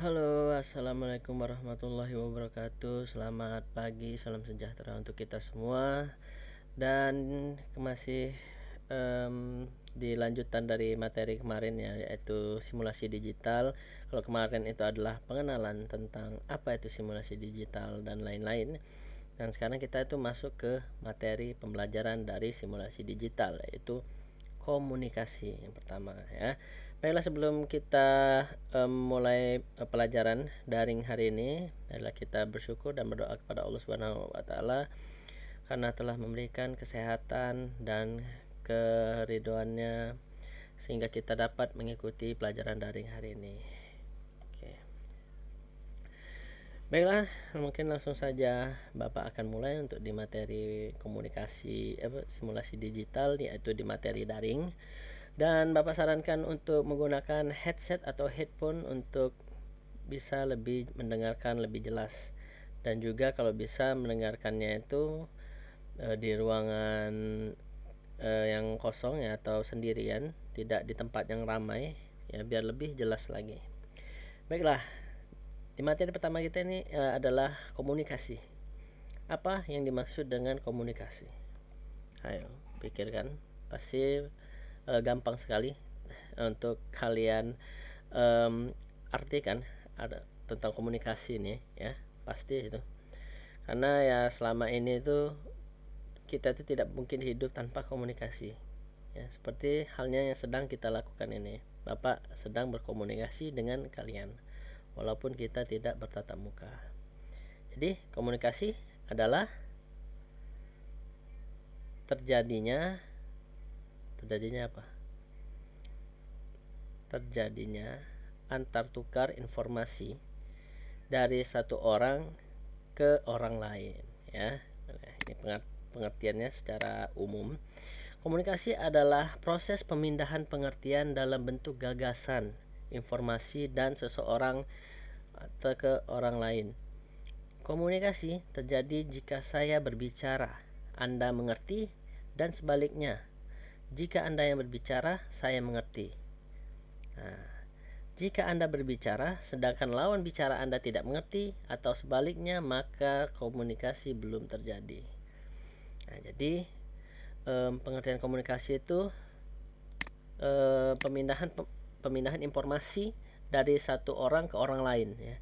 Halo, assalamualaikum warahmatullahi wabarakatuh. Selamat pagi, salam sejahtera untuk kita semua. Dan masih di lanjutan dari materi kemarin ya, yaitu simulasi digital. Kalau kemarin itu adalah pengenalan tentang apa itu simulasi digital dan lain-lain. Dan sekarang kita itu masuk ke materi pembelajaran dari simulasi digital, yaitu komunikasi yang pertama ya. Baiklah, sebelum kita mulai pelajaran daring hari ini, adalah kita bersyukur dan berdoa kepada Allah Subhanahu wa taala karena telah memberikan kesehatan dan keridhoannya sehingga kita dapat mengikuti pelajaran daring hari ini. Oke. Baiklah, mungkin langsung saja Bapak akan mulai untuk di materi komunikasi simulasi digital, yaitu di materi daring. Dan Bapak sarankan untuk menggunakan headset atau headphone untuk bisa lebih mendengarkan lebih jelas, dan juga kalau bisa mendengarkannya itu di ruangan yang kosong ya, atau sendirian, tidak di tempat yang ramai ya, biar lebih jelas lagi. Baiklah, di materi pertama kita ini adalah komunikasi. Apa yang dimaksud dengan komunikasi? Ayo pikirkan, pasti gampang sekali untuk kalian artikan ada tentang komunikasi ini ya, pasti itu. Karena ya selama ini itu kita itu tidak mungkin hidup tanpa komunikasi ya, seperti halnya yang sedang kita lakukan ini. Bapak sedang berkomunikasi dengan kalian walaupun kita tidak bertatap muka. Jadi komunikasi adalah terjadinya apa? Terjadinya antar tukar informasi dari satu orang ke orang lain ya. Ini pengertiannya secara umum. Komunikasi adalah proses pemindahan pengertian dalam bentuk gagasan, informasi dan seseorang atau ke orang lain. Komunikasi terjadi jika saya berbicara, Anda mengerti, dan sebaliknya. Jika Anda yang berbicara, saya mengerti. Nah, jika Anda berbicara sedangkan lawan bicara Anda tidak mengerti, atau sebaliknya, maka komunikasi belum terjadi. Nah, jadi pengertian komunikasi itu pemindahan informasi dari satu orang ke orang lain ya.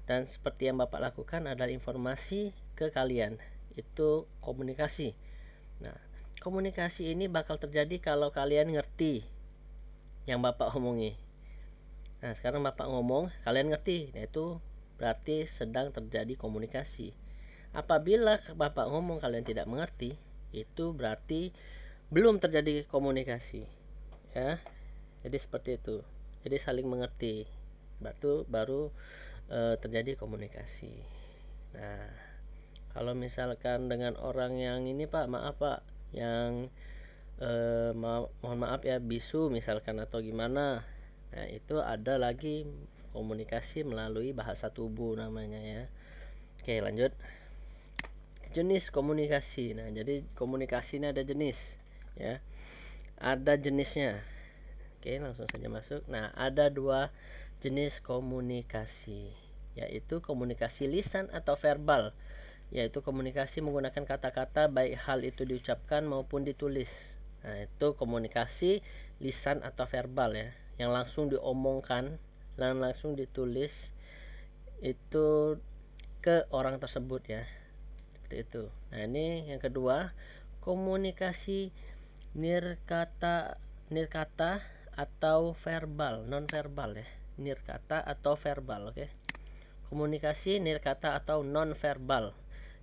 Dan seperti yang Bapak lakukan adalah informasi ke kalian, itu komunikasi. Nah, komunikasi ini bakal terjadi kalau kalian ngerti yang Bapak omongi. Nah, sekarang Bapak ngomong, kalian ngerti, nah itu berarti sedang terjadi komunikasi. Apabila Bapak ngomong kalian tidak mengerti, itu berarti belum terjadi komunikasi ya. Jadi seperti itu, jadi saling mengerti baru terjadi komunikasi. Nah, kalau misalkan dengan orang yang ini Pak, maaf Pak, yang mohon maaf ya, bisu misalkan atau gimana, nah itu ada lagi komunikasi melalui bahasa tubuh namanya ya. Oke, lanjut. Jenis komunikasi. Nah, jadi komunikasi ini ada jenis ya, ada jenisnya. Oke, langsung saja masuk. Nah, ada dua jenis komunikasi, yaitu komunikasi lisan atau verbal, yaitu komunikasi menggunakan kata-kata baik hal itu diucapkan maupun ditulis. Nah, itu komunikasi lisan atau verbal ya, yang langsung diomongkan dan langsung ditulis itu ke orang tersebut ya, seperti itu. Nah, ini yang kedua, komunikasi nirkata atau verbal, non verbal ya. Nirkata atau verbal, oke. Komunikasi nirkata atau non verbal,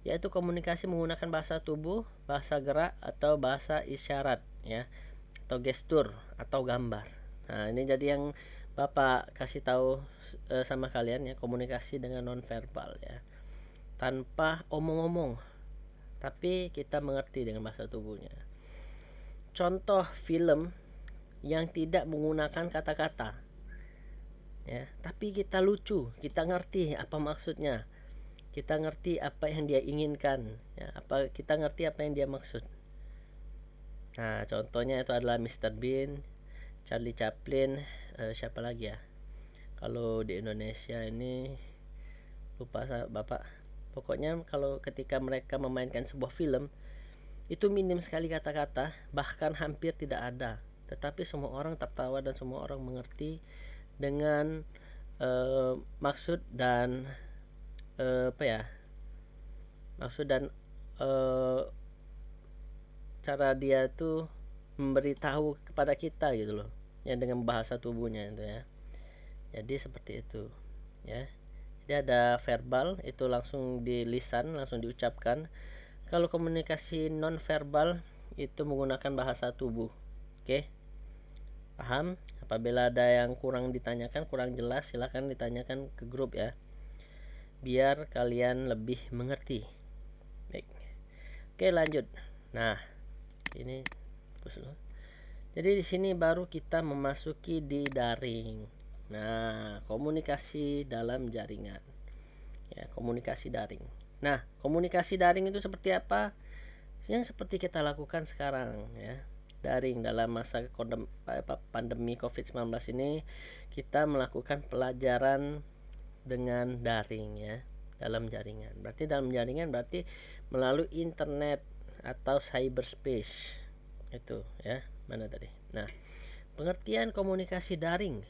yaitu komunikasi menggunakan bahasa tubuh, bahasa gerak atau bahasa isyarat ya, atau gestur atau gambar. Nah, ini jadi yang Bapak kasih tahu sama kalian ya, komunikasi dengan non verbal ya, tanpa omong-omong tapi kita mengerti dengan bahasa tubuhnya. Contoh film yang tidak menggunakan kata-kata ya, tapi kita lucu, kita ngerti apa maksudnya, kita ngerti apa yang dia inginkan ya, kita ngerti apa yang dia maksud. Nah, contohnya itu adalah Mr. Bean, Charlie Chaplin, siapa lagi ya, Kalau di Indonesia ini lupa Bapak. Pokoknya kalau ketika mereka memainkan sebuah film itu minim sekali kata-kata, bahkan hampir tidak ada. Tetapi semua orang tertawa dan semua orang mengerti dengan maksud dan apa ya? Maksud dan cara dia tuh memberitahu kepada kita gitu loh. Ya dengan bahasa tubuhnya itu ya. Jadi seperti itu ya. Jadi ada verbal itu langsung di lisan, langsung diucapkan. Kalau komunikasi non verbal itu menggunakan bahasa tubuh. Oke, paham? Apabila ada yang kurang ditanyakan, kurang jelas, silahkan ditanyakan ke grup ya, biar kalian lebih mengerti. Baik, oke lanjut. Nah, ini jadi di sini baru kita memasuki di daring. Nah, komunikasi dalam jaringan. Ya, komunikasi daring. Nah, komunikasi daring itu seperti apa? Yang seperti kita lakukan sekarang ya. Daring dalam masa pandemi COVID-19 ini kita melakukan pelajaran dengan daring ya, dalam jaringan. Berarti dalam jaringan berarti melalui internet atau cyberspace. Itu ya. Mana tadi? Nah, pengertian komunikasi daring.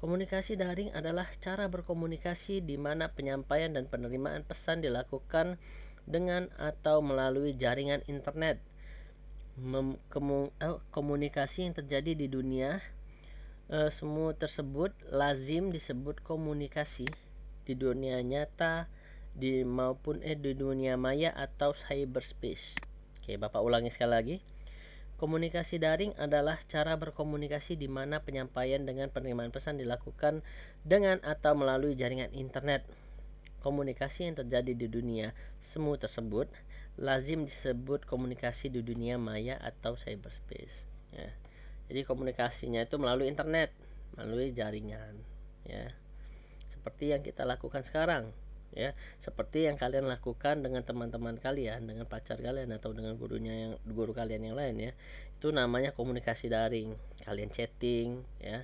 Komunikasi daring adalah cara berkomunikasi di mana penyampaian dan penerimaan pesan dilakukan dengan atau melalui jaringan internet. Komunikasi yang terjadi di dunia semua tersebut lazim disebut komunikasi di dunia nyata maupun di dunia maya atau cyberspace. Oke, Bapak ulangi sekali lagi. Komunikasi daring adalah cara berkomunikasi di mana penyampaian dengan penerimaan pesan dilakukan dengan atau melalui jaringan internet. Komunikasi yang terjadi di dunia semu tersebut lazim disebut komunikasi di dunia maya atau cyberspace. Ya. Jadi komunikasinya itu melalui internet, melalui jaringan. Ya. Seperti yang kita lakukan sekarang. Ya, seperti yang kalian lakukan dengan teman-teman kalian, dengan pacar kalian atau dengan guru kalian yang lain ya. Itu namanya komunikasi daring. Kalian chatting ya.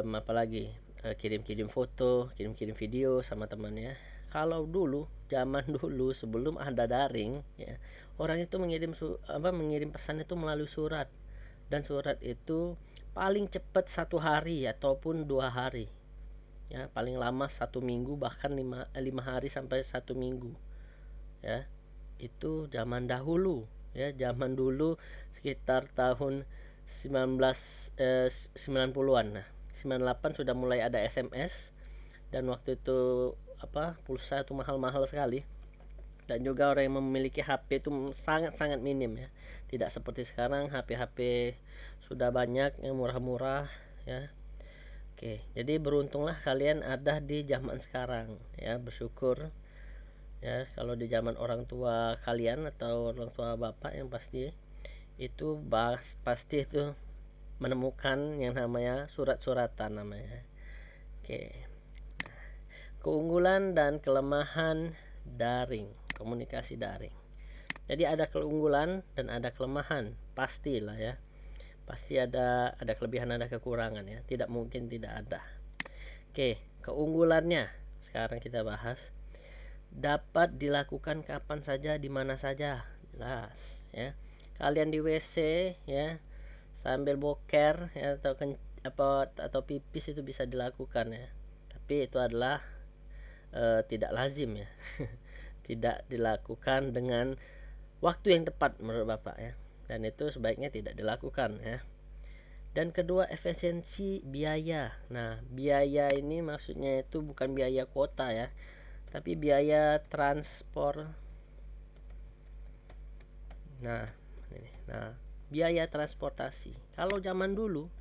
Apalagi kirim-kirim foto, kirim-kirim video sama temannya. Kalau dulu, zaman dulu sebelum ada daring ya, orang itu mengirim pesan itu melalui surat. Dan surat itu paling cepat 1 hari ataupun 2 hari. Ya, paling lama 1 minggu, bahkan 5 hari sampai 1 minggu ya. Itu zaman dahulu ya, zaman dulu sekitar tahun 90-an. Nah, 98 sudah mulai ada SMS dan waktu itu pulsa itu mahal-mahal sekali. Dan juga orang yang memiliki HP itu sangat-sangat minim ya. Tidak seperti sekarang HP-HP sudah banyak yang murah-murah ya. Oke, jadi beruntunglah kalian ada di zaman sekarang ya, bersyukur ya. Kalau di zaman orang tua kalian atau orang tua bapak yang pasti itu pasti itu menemukan yang namanya surat-suratan namanya. Oke. Keunggulan dan kelemahan daring, komunikasi daring. Jadi ada keunggulan dan ada kelemahan, pastilah ya. Pasti ada kelebihan, ada kekurangan ya, tidak mungkin tidak ada. Oke, keunggulannya sekarang kita bahas. Dapat dilakukan kapan saja, di mana saja, jelas ya. Kalian di WC ya, sambil boker ya, atau pipis itu bisa dilakukan ya. Tapi itu adalah tidak lazim ya. Tidak dilakukan dengan waktu yang tepat menurut Bapak ya. Dan itu sebaiknya tidak dilakukan ya. Dan kedua, efisiensi biaya. Nah, biaya ini maksudnya itu bukan biaya kuota ya, tapi biaya transport. Nah, biaya transportasi. Kalau zaman dulu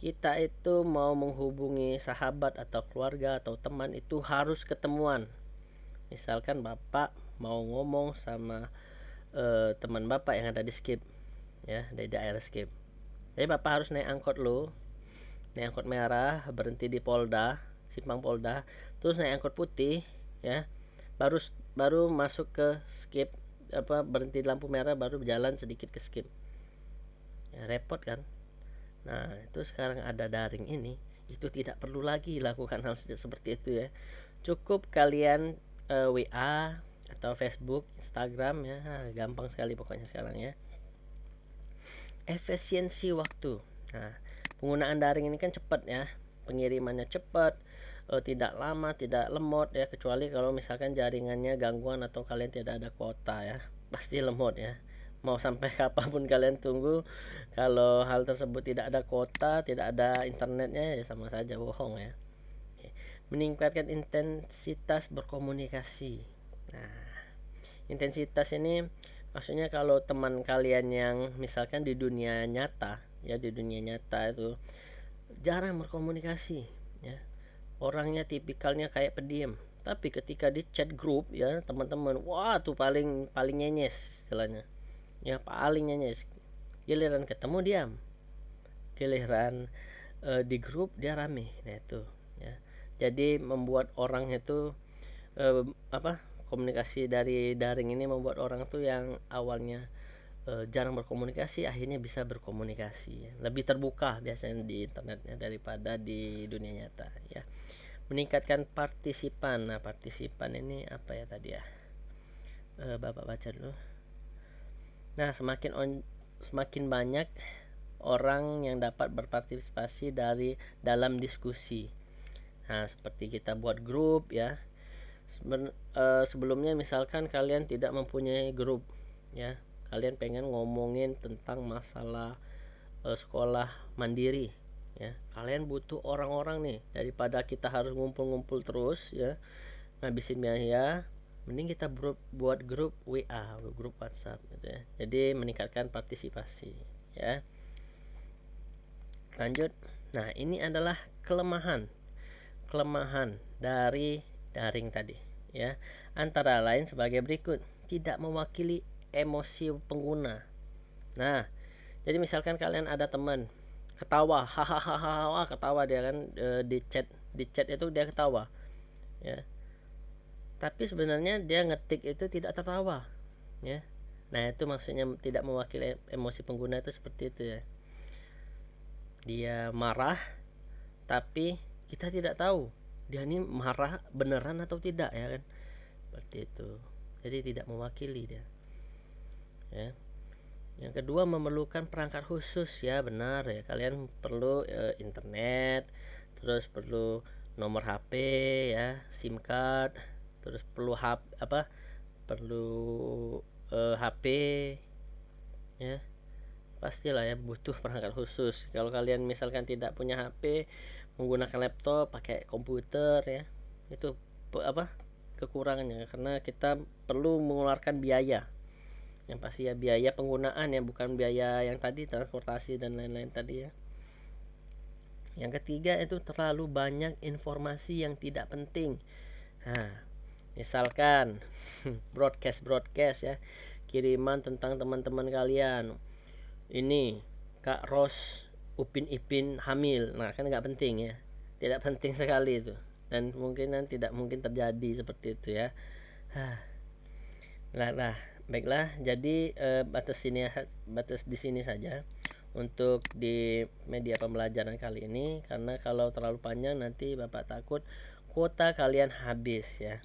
kita itu mau menghubungi sahabat atau keluarga atau teman itu harus ketemuan. Misalkan Bapak mau ngomong sama teman Bapak yang ada di Skip ya, di daerah Skip. Jadi Bapak harus naik angkot naik angkot merah, berhenti di Polda, simpang Polda, terus naik angkot putih ya, baru masuk ke Skip, berhenti di lampu merah, baru berjalan sedikit ke Skip ya, repot kan. Nah, itu sekarang ada daring ini, itu tidak perlu lagi lakukan hal seperti itu ya. Cukup kalian WA atau Facebook, Instagram ya, gampang sekali pokoknya sekarang ya. Efisiensi waktu. Nah, penggunaan daring ini kan cepat ya, pengirimannya cepat, tidak lama, tidak lemot ya, kecuali kalau misalkan jaringannya gangguan atau kalian tidak ada kuota ya, pasti lemot ya. Mau sampai kapanpun kalian tunggu, kalau hal tersebut tidak ada kuota, tidak ada internetnya, ya sama saja bohong ya. Meningkatkan intensitas berkomunikasi. Nah, intensitas ini maksudnya kalau teman kalian yang misalkan di dunia nyata ya, di dunia nyata itu jarang berkomunikasi ya, orangnya tipikalnya kayak pendiam, tapi ketika di chat grup ya teman-teman, wah tuh paling paling nyenyes istilahnya ya, paling nyenyes. Giliran ketemu diam, giliran di grup dia rame. Nah itu ya, jadi membuat orang itu apa, komunikasi dari daring ini membuat orang tuh yang awalnya jarang berkomunikasi akhirnya bisa berkomunikasi, lebih terbuka biasanya di internetnya daripada di dunia nyata ya. Meningkatkan partisipan. Nah, partisipan ini apa ya tadi ya, Bapak baca dulu. Nah, semakin banyak orang yang dapat berpartisipasi dalam diskusi. Nah, seperti kita buat grup ya. Sebelumnya misalkan kalian tidak mempunyai grup ya, kalian pengen ngomongin tentang masalah sekolah mandiri ya, kalian butuh orang-orang nih, daripada kita harus ngumpul-ngumpul terus ya ngabisin biaya, mending kita buat grup WA, grup WhatsApp gitu ya. Jadi meningkatkan partisipasi ya. Lanjut. Nah, ini adalah kelemahan dari daring tadi ya, antara lain sebagai berikut: tidak mewakili emosi pengguna. Nah, jadi misalkan kalian ada teman ketawa, hahaha, ketawa dia kan, di chat itu dia ketawa ya, tapi sebenarnya dia ngetik itu tidak tertawa ya. Nah, itu maksudnya tidak mewakili emosi pengguna itu seperti itu ya. Dia marah tapi kita tidak tahu dia ini marah beneran atau tidak ya kan, seperti itu. Jadi tidak mewakili dia ya. Yang kedua, memerlukan perangkat khusus ya, benar ya, kalian perlu internet, terus perlu nomor HP ya, SIM card, terus perlu HP ya, pastilah ya butuh perangkat khusus. Kalau kalian misalkan tidak punya HP, menggunakan laptop, pakai komputer ya, itu kekurangannya, karena kita perlu mengeluarkan biaya yang pasti ya, biaya penggunaan ya, bukan biaya yang tadi transportasi dan lain-lain tadi ya. Yang ketiga itu terlalu banyak informasi yang tidak penting. Nah, misalkan broadcast ya, kiriman tentang teman-teman kalian, ini Kak Ros Upin Ipin hamil, nah kan nggak penting ya, tidak penting sekali itu, dan kemungkinan tidak mungkin terjadi seperti itu ya. Lah, baiklah, jadi batas di sini saja untuk di media pembelajaran kali ini, karena kalau terlalu panjang nanti Bapak takut kuota kalian habis ya.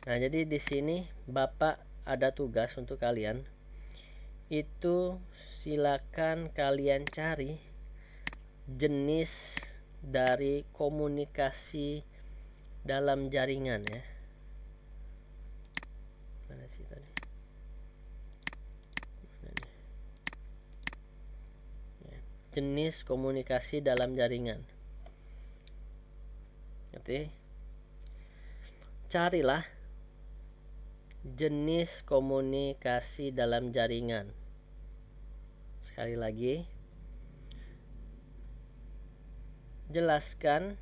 Nah, jadi di sini Bapak ada tugas untuk kalian. Itu silakan kalian cari jenis dari komunikasi dalam jaringan ya. Mana sih tadi? Jenis komunikasi dalam jaringan. Oke. Carilah jenis komunikasi dalam jaringan. Sekali lagi, jelaskan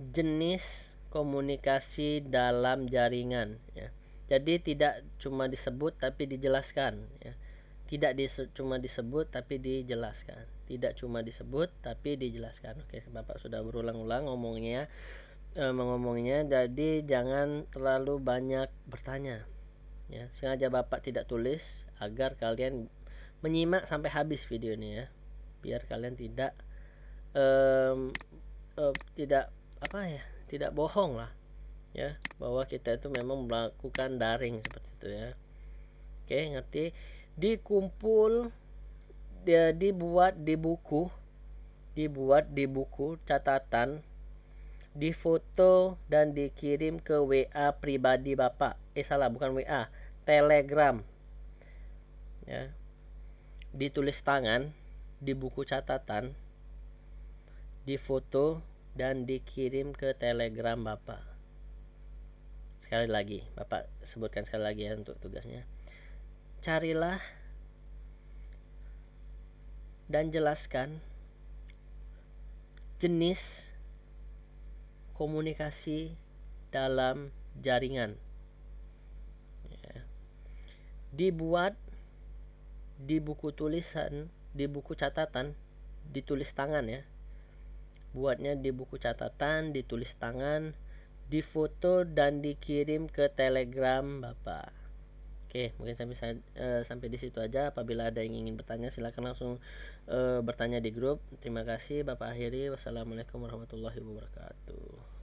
jenis komunikasi dalam jaringan ya. Jadi tidak cuma disebut tapi dijelaskan ya. Tidak cuma disebut tapi dijelaskan. Tidak cuma disebut tapi dijelaskan. Oke, Bapak sudah berulang-ulang mengomongnya, jadi jangan terlalu banyak bertanya ya. Sengaja Bapak tidak tulis agar kalian menyimak sampai habis video ini ya, biar kalian tidak tidak tidak bohong lah ya, bahwa kita itu memang melakukan daring seperti itu ya. Oke, ngerti. Dikumpul, dia dibuat di buku catatan, difoto dan dikirim ke WA pribadi Bapak. Salah, bukan WA, Telegram. Ya. Ditulis tangan di buku catatan, difoto dan dikirim ke Telegram Bapak. Sekali lagi, Bapak sebutkan sekali lagi ya untuk tugasnya. Carilah dan jelaskan jenis komunikasi dalam jaringan. Ya. Dibuat di buku tulisan, di buku catatan, ditulis tangan ya. Buatnya di buku catatan, ditulis tangan, difoto dan dikirim ke Telegram Bapak. Oke, mungkin sampai di situ aja. Apabila ada yang ingin bertanya, silakan langsung bertanya di grup. Terima kasih, Bapak akhiri. Wassalamualaikum warahmatullahi wabarakatuh.